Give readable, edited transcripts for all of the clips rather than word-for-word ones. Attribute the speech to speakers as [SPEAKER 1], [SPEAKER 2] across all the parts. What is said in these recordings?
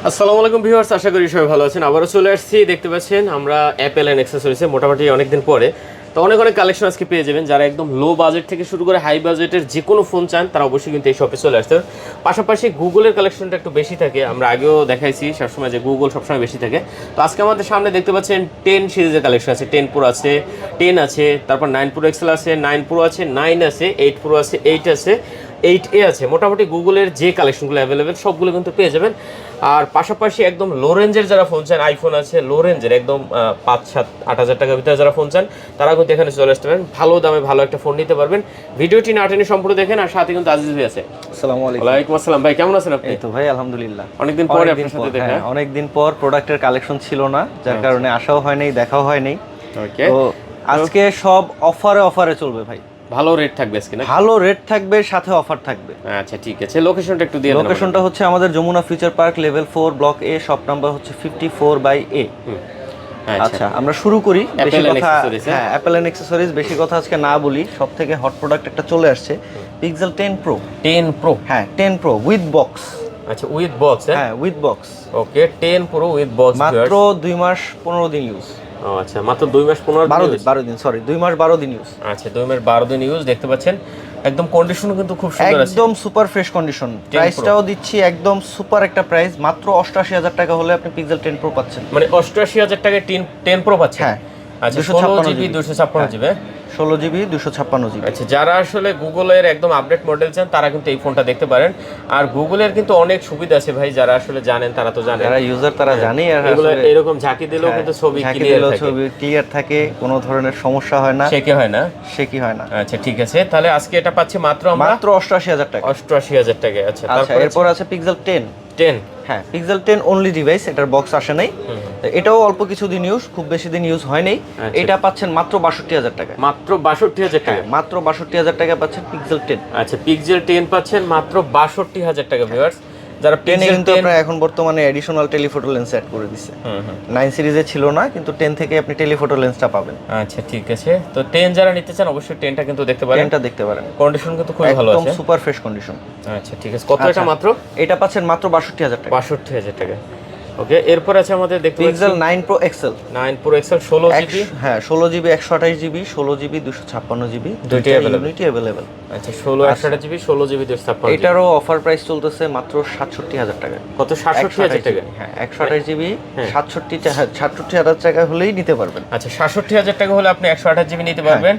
[SPEAKER 1] আসসালামু আলাইকুম ভিউয়ার্স, আশা করি সবাই ভালো আছেন। আবারও চলে আসছি, দেখতে পাচ্ছেন আমরা অ্যাপেল অ্যান্ড অ্যাক্সেসরিজে মোটামুটি অনেকদিন পরে। তো অনেক কালেকশন আজকে পেয়ে যাবেন। যারা একদম লো বাজেট থেকে শুরু করে হাই বাজেটের যে কোনো ফোন চান তারা অবশ্যই কিন্তু এই শপে চলে আসতে। পাশাপাশি গুগলের কালেকশনটা একটু বেশি থাকে, আমরা আগেও দেখাইছি সবসময় যে গুগল সবসময় বেশি থাকে। তো আজকে আমাদের সামনে দেখতে পাচ্ছেন 10 সিরিজের কালেকশন আছে। 10 প্রো আছে, 10 আছে, তারপর 9 প্রো এক্সেল আছে, 9 প্রো আছে, 9 আছে, 8 প্রো আছে, 8 আছে, 8A আছে। মোটামুটি গুগলের যে কালেকশনগুলো অ্যাভেলেবেল সবগুলো কিন্তু পেয়ে যাবেন। আর পাশাপাশি একদম লো রেঞ্জের যারা ফোন চান, আইফোন আছে লো রেঞ্জের একদম 5-7-8 হাজার টাকার ভিতরে যারা ফোন চান তারা কিন্তু এখানে চলে আসতে পারেন। ভালো দামে ভালো একটা ফোন নিতে পারবেন। ভিডিওটি না টেনে সম্পূর্ণ দেখেন। আর সাথে কিন্তু আজিজ ভাই আছে।
[SPEAKER 2] আসসালামু আলাইকুম।
[SPEAKER 1] ওয়ালাইকুম আসসালাম ভাই, কেমন আছেন আপনি?
[SPEAKER 2] এই তো ভাই আলহামদুলিল্লাহ।
[SPEAKER 1] অনেকদিন পরে আপনার সাথে দেখা।
[SPEAKER 2] অনেকদিন পর প্রোডাক্টের কালেকশন ছিল না, যার কারণে আসাও হয় নাই, দেখাও হয় নাই।
[SPEAKER 1] ওকে,
[SPEAKER 2] তো আজকে সব অফারে চলবে ভাই।
[SPEAKER 1] ভালো রেট থাকবে আজকে না?
[SPEAKER 2] ভালো রেট থাকবে, সাথে অফার থাকবে।
[SPEAKER 1] আচ্ছা ঠিক আছে, লোকেশনটা একটু দিয়ে দেন।
[SPEAKER 2] লোকেশনটা হচ্ছে আমাদের Jamuna future park level 4 block A, shop number হচ্ছে 54/A। আচ্ছা আমরা শুরু করি। বেশি কথা, হ্যাঁ অ্যাপেল এন্ড অ্যাক্সেসরিজ, বেশি কথা আজকে না বলি। সব থেকে হট প্রোডাক্ট একটা চলে আসছে, পিক্সেল 10 প্রো।
[SPEAKER 1] 10 প্রো,
[SPEAKER 2] হ্যাঁ 10 প্রো উইথ বক্স।
[SPEAKER 1] আচ্ছা উইথ বক্স?
[SPEAKER 2] হ্যাঁ with box.
[SPEAKER 1] Okay, 10 pro with box,
[SPEAKER 2] মাত্র 2 মাস 15 দিন ইউজ।
[SPEAKER 1] ও আচ্ছা, মাত্র 2 মাস
[SPEAKER 2] 12 দিন, সরি 2 মাস 12 দিন ইউজ।
[SPEAKER 1] আচ্ছা 2 মাস 12 দিন ইউজ। দেখতে পাচ্ছেন একদম কন্ডিশনও কিন্তু খুব সুন্দর আছে,
[SPEAKER 2] একদম সুপার ফ্রেশ কন্ডিশন। প্রাইসটাও দিচ্ছি একদম সুপার একটা প্রাইস, মাত্র 88,000 টাকা হলে আপনি পিক্সেল 10 প্রো পাচ্ছেন।
[SPEAKER 1] মানে 88,000 টাকায় 10 প্রো পাচ্ছেন?
[SPEAKER 2] হ্যাঁ।
[SPEAKER 1] আচ্ছা 16GB 256GB,
[SPEAKER 2] 16GB 256GB।
[SPEAKER 1] আচ্ছা যারা আসলে গুগলের একদম আপডেট মডেল চান তারা কিন্তু এই ফোনটা দেখতে পারেন। আর গুগলের কিন্তু অনেক সুবিধা আছে ভাই, যারা আসলে জানেন তারা তো জানেন,
[SPEAKER 2] যারা ইউজার তারা জানে। আর
[SPEAKER 1] এগুলো এরকম ঝাঁকি দিলেও কিন্তু ছবি
[SPEAKER 2] ক্লিয়ার থাকে, কোনো ধরনের সমস্যা হয় না, শেকি হয় না।
[SPEAKER 1] আচ্ছা ঠিক আছে, তাহলে আজকে এটা পাচ্ছি মাত্র
[SPEAKER 2] 88,000 টাকা।
[SPEAKER 1] 88,000 টাকা। আচ্ছা
[SPEAKER 2] এরপর আছে পিক্সেল 10। হ্যাঁ পিক্সেল 10 অনলি ডিভাইস, এটার বক্স আসে নাই। এটাও অল্প কিছু দিন ইউজ, খুব বেশি দিন ইউজ হয় নাই। এটা পাচ্ছেন মাত্র 62,000 টাকা।
[SPEAKER 1] মাত্র 62,000 টাকা?
[SPEAKER 2] মাত্র 62,000 টাকা পাচ্ছেন পিক্সেল 10।
[SPEAKER 1] আচ্ছা পিক্সেল 10 পাচ্ছেন মাত্র 62,000 টাকা। ভিউয়ার্স যারা
[SPEAKER 2] টেনে কিন্তু আপনারা এখন বর্তমানে এডিশনাল টেলিফটো লেন্স অ্যাড করে দিছে। 9 সিরিজে ছিল না, কিন্তু 10 থেকে আপনি টেলিফটো লেন্সটা পাবেন।
[SPEAKER 1] আচ্ছা ঠিক আছে, তো 10 যারা নিতে চান অবশ্যই 10টা কিন্তু দেখতে পারেন।
[SPEAKER 2] 10টা দেখতে পারেন,
[SPEAKER 1] কন্ডিশন কিন্তু খুবই ভালো আছে,
[SPEAKER 2] একদম সুপার ফ্রেশ কন্ডিশন।
[SPEAKER 1] আচ্ছা ঠিক আছে, কত এটা? মাত্র
[SPEAKER 2] এটা পাচ্ছেন মাত্র 62,000 টাকা।
[SPEAKER 1] 62,000 টাকা। ওকে, এরপর আছে আমাদের দেখতে পাচ্ছি
[SPEAKER 2] Pixel 9 pro XL.
[SPEAKER 1] 9 pro XL 16GB।
[SPEAKER 2] হ্যাঁ 16GB 128GB, 16GB 256GB,
[SPEAKER 1] দুইটাই
[SPEAKER 2] अवेलेबल।
[SPEAKER 1] আচ্ছা 128GB 16GB 256GB।
[SPEAKER 2] এটারও অফার প্রাইস চলতেছে মাত্র 67,000 টাকা।
[SPEAKER 1] কত? 67,000 টাকা?
[SPEAKER 2] হ্যাঁ 128GB 67,000 টাকা হলেই নিতে পারবেন।
[SPEAKER 1] আচ্ছা 67,000 টাকা হলে আপনি 128GB নিতে পারবেন।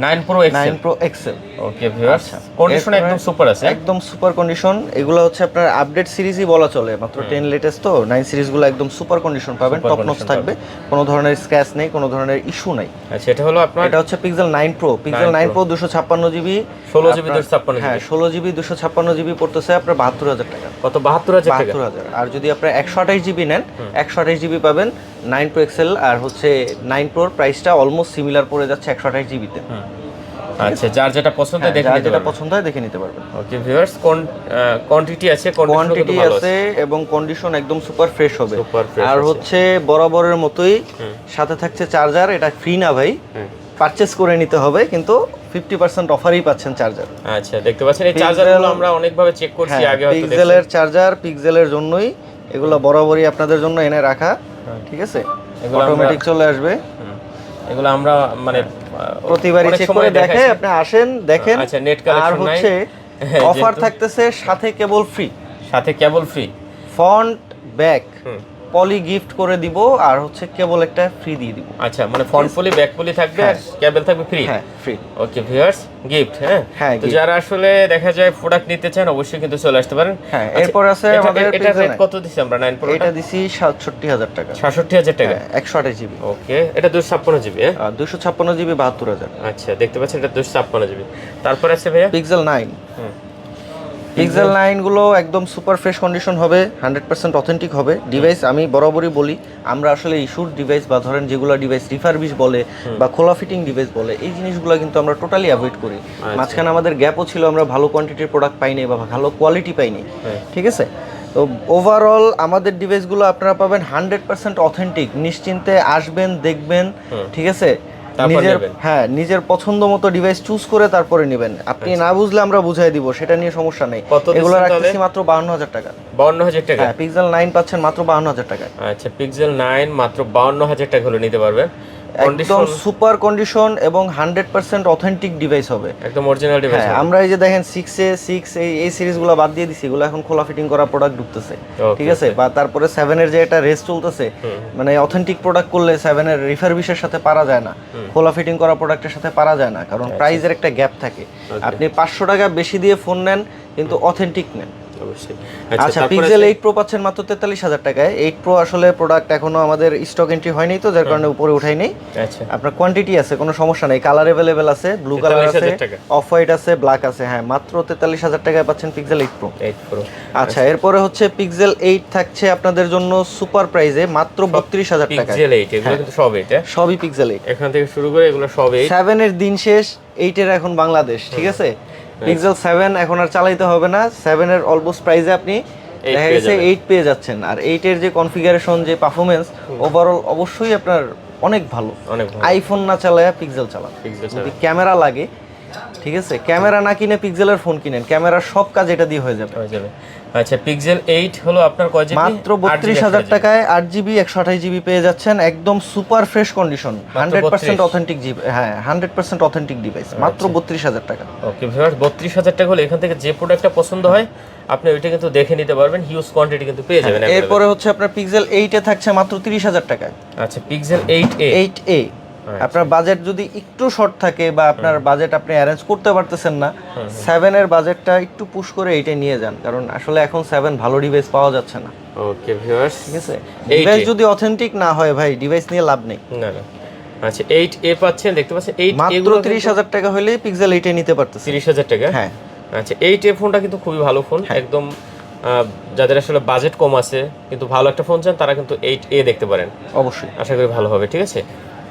[SPEAKER 1] 9 pro XL. Okay viewers, condition একদম সুপার আছে,
[SPEAKER 2] একদম সুপার কন্ডিশন। এগুলো হচ্ছে আপনার আপডেট সিরিজই বলা চলে, মাত্র 10 লেটেস্ট তো। 9 সিরিজগুলো একদম সুপার কন্ডিশন পাবেন, টপ নচ থাকবে, কোনো ধরনের স্ক্র্যাচ নেই, কোনো ধরনের ইস্যু নাই।
[SPEAKER 1] আচ্ছা এটা হলো আপনার,
[SPEAKER 2] এটা হচ্ছে pixel 9 pro. Pixel 9 pro 256GB,
[SPEAKER 1] 16GB 256GB।
[SPEAKER 2] হ্যাঁ 16GB 256GB পড়তেছে আপনার 72,000 টাকা।
[SPEAKER 1] কত? 72,000 টাকা।
[SPEAKER 2] 72,000। আর যদি আপনার 128GB নেন, 128GB পাবেন 9 প্রো এক্সেল। আর হচ্ছে 9 প্রোর প্রাইসটা অলমোস্ট সিমিলার পড়ে যাচ্ছে 128GB তে।
[SPEAKER 1] আচ্ছা যার যেটা পছন্দ
[SPEAKER 2] দেখে নিতে পারবেন।
[SPEAKER 1] ওকে ভিউয়ার্স, কোয়ান্টিটি আছে
[SPEAKER 2] এবং কন্ডিশন একদম সুপার ফ্রেশ হবে। আর হচ্ছে বরাবরের মতোই সাথে থাকছে চার্জার। এটা ফ্রি না ভাই, পারচেজ করে নিতে হবে, কিন্তু 50% অফারই পাচ্ছেন চার্জার।
[SPEAKER 1] আচ্ছা দেখতে পাচ্ছেন এই চার্জারগুলো আমরা অনেকভাবে চেক করছি আগে, হয়তো
[SPEAKER 2] পিক্সেলের চার্জার, পিক্সেলের জন্যই এগুলো বরাবরই আপনাদের জন্য এনে রাখা। ঠিক আছে, এগুলো অটোমেটিক চলে আসবে।
[SPEAKER 1] এগুলো আমরা মানে
[SPEAKER 2] প্রতিবারই চেক করে দেখে আপনি আসেন দেখেন।
[SPEAKER 1] আচ্ছা নেট কালেকশন নাই, আর
[SPEAKER 2] হচ্ছে অফার থাকতেছে সাথে cable free, front back poly gift করে দিব, আর হচ্ছে কেবল একটা ফ্রি দিয়ে দিব।
[SPEAKER 1] আচ্ছা মানে ফন্ট পলি ব্যাক পলি থাকবে আর কেবল থাকবে ফ্রি।
[SPEAKER 2] হ্যাঁ ফ্রি।
[SPEAKER 1] Okay viewers, gift. হ্যাঁ তো যারা আসলে দেখা যায় প্রোডাক্ট নিতে চান অবশ্যই কিন্তু চলে আসতে পারেন।
[SPEAKER 2] হ্যাঁ এরপর আছে আমাদের
[SPEAKER 1] এটা রেট কত দিছি আমরা? 9 প্রো
[SPEAKER 2] এটা দিছি 67,000 টাকা।
[SPEAKER 1] 67,000 টাকা
[SPEAKER 2] 128GB।
[SPEAKER 1] ওকে, এটা 256GB।
[SPEAKER 2] 256GB 72,000।
[SPEAKER 1] আচ্ছা দেখতে পাচ্ছেন এটা 256GB। তারপর আছে ভাইয়া
[SPEAKER 2] পিক্সেল 9। পিক্সেল 9 গুলো একদম সুপার ফ্রেশ কন্ডিশন হবে, 100% অথেন্টিক হবে ডিভাইস। আমি বরাবরই বলি, আমরা আসলে ইস্যুড ডিভাইস বা ধরেন যেগুলো ডিভাইস রিফারবিশ বলে বা খোলা ফিটিং ডিভাইস বলে, এই জিনিসগুলো কিন্তু আমরা টোটালি অ্যাভয়েড করি। মাঝখানে আমাদের গ্যাপও ছিল, আমরা ভালো কোয়ান্টিটির প্রোডাক্ট পাইনি বা ভালো কোয়ালিটি পাইনি। ঠিক আছে, তো ওভারঅল আমাদের ডিভাইসগুলো আপনারা পাবেন 100% অথেন্টিক। নিশ্চিন্তে আসবেন, দেখবেন। ঠিক আছে,
[SPEAKER 1] তারপর
[SPEAKER 2] নিজের
[SPEAKER 1] নেবেন।
[SPEAKER 2] হ্যাঁ নিজের পছন্দ মতো ডিভাইস চুজ করে তারপরে নেবেন। আপনি না বুঝলে আমরা বুঝাই দিব, সেটা নিয়ে সমস্যা নেই।
[SPEAKER 1] কত দিচ্ছেন
[SPEAKER 2] এগুলো
[SPEAKER 1] তাহলে?
[SPEAKER 2] রাখতেছি মাত্র 52,000 টাকা।
[SPEAKER 1] 52,000 টাকা।
[SPEAKER 2] হ্যাঁ, পিক্সেল 9 পাচ্ছেন মাত্র 52,000 টাকায়।
[SPEAKER 1] আচ্ছা, পিক্সেল 9 মাত্র 52,000 টাকা হলে নিতে পারবেন।
[SPEAKER 2] একদম সুপার কন্ডিশন এবং 100% অথেন্টিক ডিভাইস হবে,
[SPEAKER 1] একদম অরিজিনাল ডিভাইস।
[SPEAKER 2] হ্যাঁ। আমরা এই যে দেখেন 6A 6 এই সিরিজগুলো বাদ দিয়ে দিছি, এগুলো এখন খোলা ফিটিং করা প্রোডাক্ট ঢুকতেছে, ঠিক আছে। বা তারপরে 7 এর যে একটা রেস চলতেছে, মানে অথেন্টিক প্রোডাক্ট করলে 7 এর রিফারবিশের সাথে পারা যায় না, খোলা ফিটিং করা প্রোডাক্টের সাথে পারা যায় না, কারণ প্রাইসের একটা গ্যাপ থাকে। আপনি 500 টাকা বেশি দিয়ে ফোন নেন কিন্তু অথেন্টিক নেন।
[SPEAKER 1] অবশ্যই।
[SPEAKER 2] আচ্ছা, পিক্সেল 8 প্রো পাচ্ছেন মাত্র 43,000 টাকায়। 8 প্রো আসলে প্রোডাক্ট এখনো আমাদের স্টক এন্ট্রি হয়নি, তো যার কারণে উপরে উঠাই নেই।
[SPEAKER 1] আচ্ছা,
[SPEAKER 2] আপনার কোয়ান্টিটি আছে, কোনো সমস্যা নেই। কালার अवेलेबल আছে, ব্লু কালার আছে,
[SPEAKER 1] 43,000 টাকা।
[SPEAKER 2] অফ হোয়াইট আছে, ব্ল্যাক আছে। হ্যাঁ, মাত্র 43,000 টাকায় পাচ্ছেন পিক্সেল 8 প্রো।
[SPEAKER 1] 8 প্রো।
[SPEAKER 2] আচ্ছা, এরপরে হচ্ছে পিক্সেল 8 থাকছে আপনাদের জন্য সুপার প্রাইজে মাত্র 32,000 টাকা।
[SPEAKER 1] পিক্সেল 8 এগুলো কিন্তু সব 8,
[SPEAKER 2] সবই পিক্সেল 8।
[SPEAKER 1] এখান থেকে শুরু করে এগুলো সব 8।
[SPEAKER 2] 7 এর দিন শেষ, 8 এর এখন বাংলাদেশ, ঠিক আছে। পিক্সেল 7 এখন আর চালাইতে হবে না, 7 এর অলমোস্ট প্রাইসে আপনি দেখা গেছে 8 পেয়ে যাচ্ছেন। আর 8 এর যে কনফিগারেশন, যে পারফরমেন্স, ওভারঅল অবশ্যই আপনার অনেক ভালো।
[SPEAKER 1] অনেক ভালো।
[SPEAKER 2] আইফোন না চালায়া পিক্সেল চালান। যদি ক্যামেরা লাগে, ঠিক আছে, ক্যামেরা না কিনে পিক্সেলের ফোন কিনেন, ক্যামেরার সব কাজ এটা দিয়ে হয়ে যাবে।
[SPEAKER 1] আচ্ছা, পিক্সেল 8 হলো আপনার কয় জিবি?
[SPEAKER 2] মাত্র 32,000 টাকায় 8GB 128GB পেয়ে যাচ্ছেন, একদম super fresh condition, 100% authentic GB. হ্যাঁ, 100% অথেন্টিক ডিভাইস, মাত্র 32,000 টাকা।
[SPEAKER 1] ওকে ভিউয়ার্স, 32,000 টাকা হলে এখান থেকে যে প্রোডাক্টটা পছন্দ হয় আপনি ওইটা কিন্তু দেখে নিতে পারবেন, হিউজ কোয়ান্টিটি কিন্তু পেয়ে যাবেন।
[SPEAKER 2] এরপরে হচ্ছে আপনার পিক্সেল 8 এ থাকছে মাত্র 30,000 টাকায়।
[SPEAKER 1] আচ্ছা, পিক্সেল 8A।
[SPEAKER 2] 8A আপনার বাজেট যদি একটু শর্ট থাকে বা আপনার বাজেট আপনি অ্যারেঞ্জ করতে পারতেছেন না, 7 এর বাজেটটা একটু পুশ করে 8 এ নিয়ে যান, কারণ আসলে এখন 7 ভালো ডিভাইস পাওয়া যাচ্ছে না।
[SPEAKER 1] ওকে ভিউয়ার্স,
[SPEAKER 2] ঠিক আছে, ডিভাইস যদি অথেন্টিক না হয় ভাই, ডিভাইস নিয়ে লাভ নেই।
[SPEAKER 1] না না। আচ্ছা, 8A পাচ্ছেন, দেখতে পাচ্ছেন 8
[SPEAKER 2] মাত্র
[SPEAKER 1] এগুলো
[SPEAKER 2] 30,000 টাকা হলে পিক্সেল 8 এ নিতে পারতেছেন।
[SPEAKER 1] 30,000 টাকা।
[SPEAKER 2] হ্যাঁ।
[SPEAKER 1] আচ্ছা, 8A ফোনটা কিন্তু খুবই ভালো ফোন, একদম যাদের আসলে বাজেট কম আছে কিন্তু ভালো একটা ফোন চান তারা কিন্তু 8A দেখতে পারেন,
[SPEAKER 2] অবশ্যই
[SPEAKER 1] আশা করি ভালো হবে। ঠিক আছে,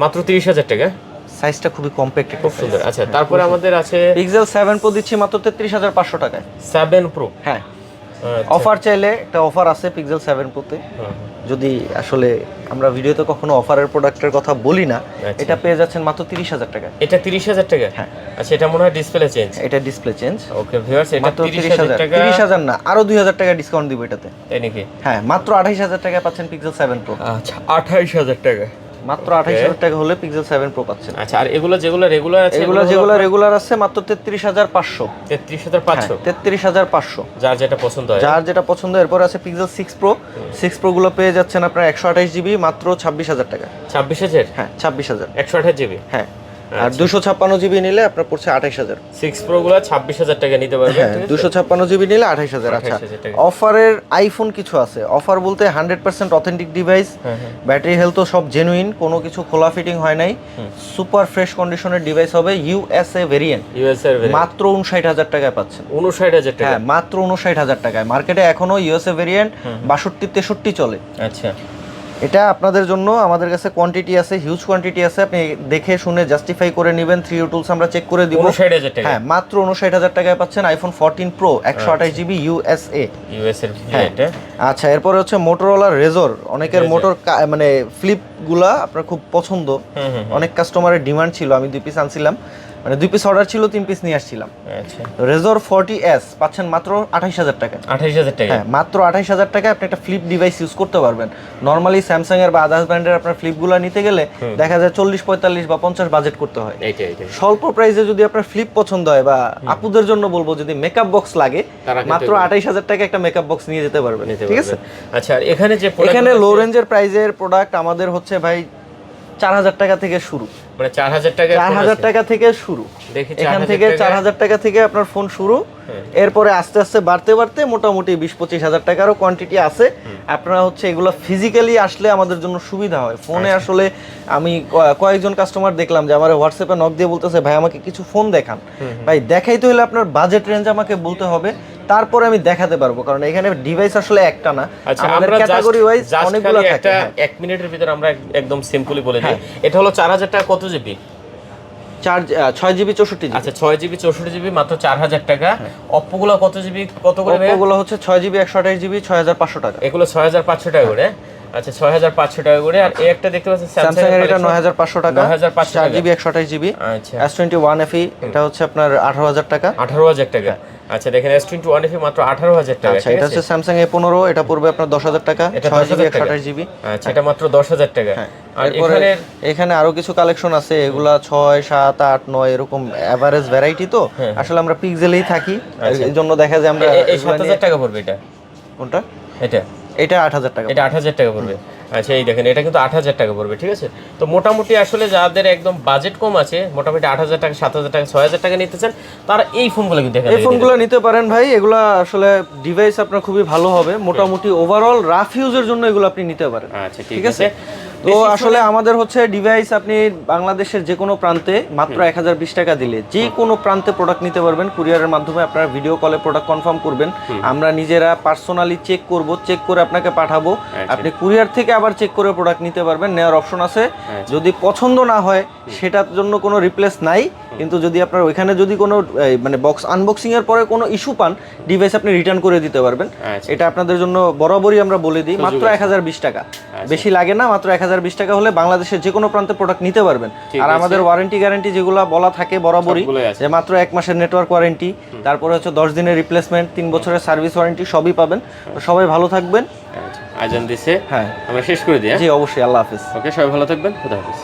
[SPEAKER 1] মাত্র 30,000 টাকা,
[SPEAKER 2] সাইজটা খুবই কম্প্যাক্ট,
[SPEAKER 1] খুব সুন্দর। আচ্ছা, তারপরে আমাদের আছে
[SPEAKER 2] পিক্সেল 7 প্রো দিচ্ছি মাত্র 33,500 টাকায়।
[SPEAKER 1] 7 প্রো।
[SPEAKER 2] হ্যাঁ, অফার চাইলে একটা অফার আছে পিক্সেল 7 প্রোতে। যদি আসলে আমরা ভিডিওতে কখনো অফারের প্রোডাক্টের কথা বলি না, এটা পেয়ে যাচ্ছেন মাত্র 30,000 টাকা।
[SPEAKER 1] এটা 30,000 টাকা?
[SPEAKER 2] হ্যাঁ।
[SPEAKER 1] আচ্ছা, এটা মনে হয় ডিসপ্লে চেঞ্জ।
[SPEAKER 2] এটা ডিসপ্লে চেঞ্জ।
[SPEAKER 1] ওকে ভিউয়ার্স, এটা
[SPEAKER 2] মাত্র
[SPEAKER 1] 30,000 টাকা।
[SPEAKER 2] 30,000 না, আরো 2,000 টাকা ডিসকাউন্ট দিব এটাতে।
[SPEAKER 1] তাই নাকি?
[SPEAKER 2] হ্যাঁ, মাত্র 28,000 টাকায় পাচ্ছেন পিক্সেল 7 প্রো।
[SPEAKER 1] আচ্ছা, 28,000 টাকা।
[SPEAKER 2] মাত্র 28,000 টাকা হলে পিক্সেল 7 প্রো পাচ্ছেন।
[SPEAKER 1] আচ্ছা, আর এগুলো যেগুলো রেগুলার আছে,
[SPEAKER 2] যেগুলো রেগুলার আছে মাত্র 33,500।
[SPEAKER 1] 33,500?
[SPEAKER 2] 33,500,
[SPEAKER 1] যার যেটা পছন্দ হয়।
[SPEAKER 2] যার যেটা পছন্দ। এরপর আছে পিক্সেল 6 প্রো। 6 প্রো গুলো পেয়ে যাচ্ছেন আপনার 128GB মাত্র 26,000 টাকা।
[SPEAKER 1] 26,000?
[SPEAKER 2] হ্যাঁ, 26,000।
[SPEAKER 1] 128GB?
[SPEAKER 2] হ্যাঁ, আর 256GB নিলে আপনার পড়ছে 28,000।
[SPEAKER 1] 6 প্রো গুলো 26,000 টাকা নিতে পারবেন।
[SPEAKER 2] হ্যাঁ, 256GB নিলে 28,000। আচ্ছা, অফারের আইফোন কিছু আছে। অফার বলতে 100% অথেন্টিক ডিভাইস, ব্যাটারি হেলথও সব জেনুইন, কোনো কিছু খোলা ফিটিং হয় নাই, সুপার ফ্রেশ কন্ডিশনের ডিভাইস হবে। ইউএসএ ভেরিয়েন্ট, মাত্র 59,000 টাকায় পাচ্ছেন।
[SPEAKER 1] 59,000 টাকা?
[SPEAKER 2] হ্যাঁ, মাত্র 59,000 টাকায়। মার্কেটে এখনো ইউএসএ ভেরিয়েন্ট 62-63 চলে।
[SPEAKER 1] আচ্ছা,
[SPEAKER 2] এটা আপনাদের জন্য আমাদের কাছে কোয়ান্টিটি আছে, হিউজ কোয়ান্টিটি আছে, আপনি দেখে শুনে জাস্টিফাই করে নেবেন। 3U টুলস আমরা চেক করে দিব।
[SPEAKER 1] 59,000 টাকা?
[SPEAKER 2] হ্যাঁ, মাত্র 59,000 টাকায় পাচ্ছেন আইফোন 14 প্রো 128GB ইউএসএ।
[SPEAKER 1] হ্যাঁ।
[SPEAKER 2] আচ্ছা, এরপরে হচ্ছে মোটরোলা রেজর। অনেকের মোটর মানে ফ্লিপ গুলা আপনার খুব পছন্দ, অনেক কাস্টমারের ডিমান্ড ছিল। আমি 2 পিস আনছিলাম, মানে 2 পিস অর্ডার ছিল, 3 পিস নিয়ে আসছিলাম।
[SPEAKER 1] আচ্ছা,
[SPEAKER 2] রেজর 40S পাচ্ছেন মাত্র 28,000 টাকা।
[SPEAKER 1] 28,000 টাকা?
[SPEAKER 2] হ্যাঁ, মাত্র 28,000 টাকায় আপনি একটা ফ্লিপ ডিভাইস ইউজ করতে পারবেন। নরমালি স্যামসাং এর বা আদার্স ব্র্যান্ডের আপনার ফ্লিপগুলো নিতে গেলে দেখা যায় 40, 45 বা 50 বাজেট করতে হয়। স্বল্প প্রাইসে যদি আপনার ফ্লিপ পছন্দ হয়, বা আপুদের জন্য বলবো যদি মেকআপ বক্স লাগে, মাত্র 28,000 টাকা একটা মেকআপ বক্স নিয়ে যেতে পারবেন। ঠিক আছে।
[SPEAKER 1] আচ্ছা, আর এখানে যে
[SPEAKER 2] এখানে লো রেঞ্জের প্রাইজের প্রোডাক্ট আমাদের হচ্ছে ভাই 4,000 টাকা থেকে শুরু,
[SPEAKER 1] মানে 4,000 টাকা?
[SPEAKER 2] 4,000 টাকা থেকে শুরু। এখান থেকে 4,000 টাকা থেকে আপনার ফোন শুরু। এরপরে আস্তে আস্তে বাড়তে বাড়তে মোটামুটি 20-25,000 টাকারও কোয়ান্টিটি আছে। আপনারা হচ্ছে এগুলো ফিজিক্যালি আসলে আমাদের জন্য সুবিধা হয়। ফোনে আসলে আমি কয়েকজন কাস্টমার দেখলাম যে আমার হোয়াটসঅ্যাপে নক দিয়ে বলতেছে, ভাই আমাকে কিছু ফোন দেখান। ভাই, দেখাইতে হলে আপনার বাজেট রেঞ্জ আমাকে বলতে হবে, তারপরে আমি দেখাতে পারবো, কারণ এখানে ডিভাইস আসলে একটা না, আমাদের ক্যাটাগরি ওয়াইজ অনেকগুলো থাকে।
[SPEAKER 1] 1 মিনিটের ভিতর আমরা একদম সিম্পলি বলে দিই, এটা হলো 4,000 টাকা। কত জিবি?
[SPEAKER 2] 6GB 64GB।
[SPEAKER 1] আচ্ছা, 6GB 64GB মাত্র 4,000 টাকা। অপ্পো গুলো কত জিবি, কত করে?
[SPEAKER 2] অপ্পো গুলো হচ্ছে 6GB 128GB 6,500 টাকা।
[SPEAKER 1] এগুলো 6,500 টাকা করে। আচ্ছা 6500 টাকা করে। আর এই একটা দেখতে পাচ্ছেন
[SPEAKER 2] স্যামসাং এর এটা 9500 টাকা,
[SPEAKER 1] 9500 টাকা,
[SPEAKER 2] 4GB 128GB।
[SPEAKER 1] আচ্ছা
[SPEAKER 2] S21 FE এটা হচ্ছে আপনার 18000 টাকা।
[SPEAKER 1] 18000 টাকা। আচ্ছা দেখেন S21 FE মাত্র 18000 টাকা।
[SPEAKER 2] আচ্ছা এটা হচ্ছে স্যামসাং A15, এটা পড়বে আপনার 10000 টাকা, 6GB 128GB।
[SPEAKER 1] আচ্ছা এটা মাত্র 10000 টাকা। আর
[SPEAKER 2] এরপরে এখানে আরো কিছু কালেকশন আছে, এগুলা 6, 7, 8, 9 এরকম এভারেজ ভ্যারাইটি। তো আসলে আমরা পিক্সেলেই থাকি, এই জন্য দেখা যায় আমরা।
[SPEAKER 1] এই 7000 টাকা পড়বে এটা।
[SPEAKER 2] কোনটা? এটা 8000 টাকা।
[SPEAKER 1] এটা 8000 টাকা পড়বে। আচ্ছা এই দেখেন এটা কিন্তু 8000 টাকা পড়বে, ঠিক আছে। তো মোটামুটি আসলে যাদের একদম বাজেট কম আছে, মোটামুটি 8000 টাকা, 7000 টাকা, 6000 টাকা নিতে চান, তারা এই ফোনগুলো কিন্তু
[SPEAKER 2] এই ফোনগুলো নিতে পারেন ভাই। এগুলা আসলে ডিভাইস আপনার খুবই ভালো হবে, মোটামুটি ওভারঅল রাফ ইউজের জন্য এগুলো আপনি নিতে পারেন।
[SPEAKER 1] আচ্ছা ঠিক আছে।
[SPEAKER 2] তো আসলে আমাদের হচ্ছে ডিভাইস আপনি বাংলাদেশের যে কোনো প্রান্তে মাত্র 1020 টাকা দিলে যে কোনো প্রান্তে প্রোডাক্ট নিতে পারবেন। কুরিয়ারের মাধ্যমে আপনারা ভিডিও কলে প্রোডাক্ট কনফার্ম করবেন, আমরা নিজেরা পার্সোনালি চেক করব, চেক করে আপনাকে পাঠাবো। আপনি কুরিয়ার থেকে আবার চেক করে প্রোডাক্ট নিতে পারবেন, নেওয়ার অপশন আছে। যদি পছন্দ না হয় সেটার জন্য কোনো রিপ্লেস নাই, কিন্তু যদি আপনার ওইখানে যদি কোনো মানে বক্স আনবক্সিং এর পরে কোনো ইস্যু পান, ডিভাইস আপনি রিটার্ন করে দিতে পারবেন। এটা আপনাদের জন্য বরাবরই আমরা বলে দিই, মাত্র 1020 টাকা, বেশি লাগে না। মাত্র 1020 টাকা হলে বাংলাদেশের যে কোনো প্রান্তে প্রোডাক্ট নিতে পারবেন। আর আমাদের ওয়ারেন্টি গ্যারান্টি যেগুলো বলা থাকে বরাবরই, যে মাত্র 1 মাসের নেটওয়ার্ক ওয়ারেন্টি, তারপরে হচ্ছে 10 দিনের রিপ্লেসমেন্ট, 3 বছরের সার্ভিস ওয়ারেন্টি, সবই পাবেন। তো সবাই ভালো থাকবেন।
[SPEAKER 1] আজান দিছে,
[SPEAKER 2] হ্যাঁ
[SPEAKER 1] আমরা শেষ করে দিই।
[SPEAKER 2] জি অবশ্যই, আল্লাহ হাফেজ।
[SPEAKER 1] ওকে, সবাই ভালো থাকবেন, খুদা হাফেজ।